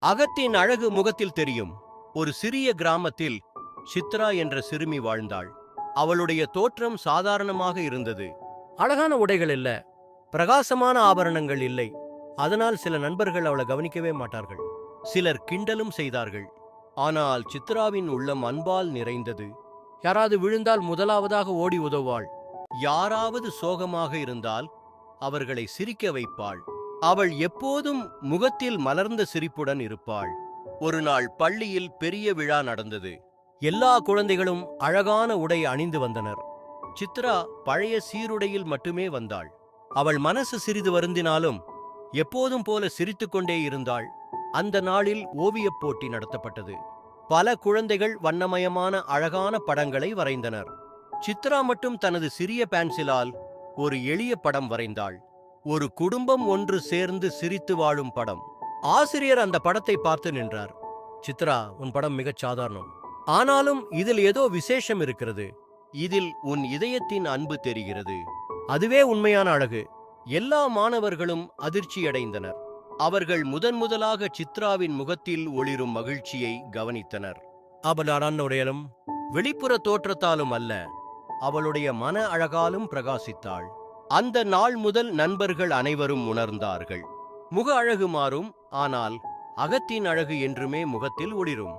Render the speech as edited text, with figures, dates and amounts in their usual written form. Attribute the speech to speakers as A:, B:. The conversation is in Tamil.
A: அகத்தின் அழகு முகத்தில் தெரியும். ஒரு சிறிய கிராமத்தில் சித்ரா என்ற சிறுமி வாழ்ந்தாள். அவளுடைய தோற்றம் சாதாரணமாக இருந்தது. அழகான உடைகள் இல்ல, பிரகாசமான ஆபரணங்கள் இல்லை. அதனால் சில நண்பர்கள் அவளை கவனிக்கவே மாட்டார்கள். சிலர் கிண்டலும் செய்தார்கள். ஆனால் சித்ராவின் உள்ளம் அன்பால் நிறைந்தது. யாராவது விழுந்தால் முதலாவதாக ஓடி உதவுவாள். யாராவது சோகமாக இருந்தால் அவர்களை சிரிக்க வைப்பாள். அவள் எப்போதும் முகத்தில் மலர்ந்த சிரிப்புடன் இருப்பாள். ஒரு நாள் பள்ளியில் பெரிய விழா நடந்தது. எல்லா குழந்தைகளும் அழகான உடை அணிந்து வந்தனர். சித்ரா பழைய சீருடையில் மட்டுமே வந்தாள். அவள் மனசு சிறிது வருந்தினாலும் எப்போதும் போல சிரித்துக்கொண்டே இருந்தாள். அந்த நாளில் ஓவியப் போட்டி நடத்தப்பட்டது. பல குழந்தைகள் வண்ணமயமான அழகான படங்களை வரைந்தனர். சித்ரா மட்டும் தனது சிறிய பென்சிலால் ஒரு எளிய படம் வரைந்தாள். ஒரு குடும்பம் ஒன்று சேர்ந்து சிரித்து வாழும் படம். ஆசிரியர் அந்த படத்தை பார்த்து நின்றார். சித்ரா, உன் படம் மிகச் சாதாரணம். ஆனாலும் இதில் ஏதோ விசேஷம் இருக்கிறது. இதில் உன் இதயத்தின் அன்பு தெரிகிறது. அதுவே உண்மையான அழகு. எல்லா மாணவர்களும் அதிர்ச்சியடைந்தனர். அவர்கள் முதன்முதலாக சித்ராவின் முகத்தில் ஒளிரும் மகிழ்ச்சியை கவனித்தனர். அவள் அறன்னுடையலும் வெளிப்புற தோற்றத்தாலும் அல்ல, அவளுடைய மன அழகாலும் பிரகாசித்தாள். அந்த நாள் முதல் நண்பர்கள் அனைவரும் உணர்ந்தார்கள். முக அழகு மாறும், ஆனால் அகத்தின் அழகு என்றுமே முகத்தில் ஒளிரும்.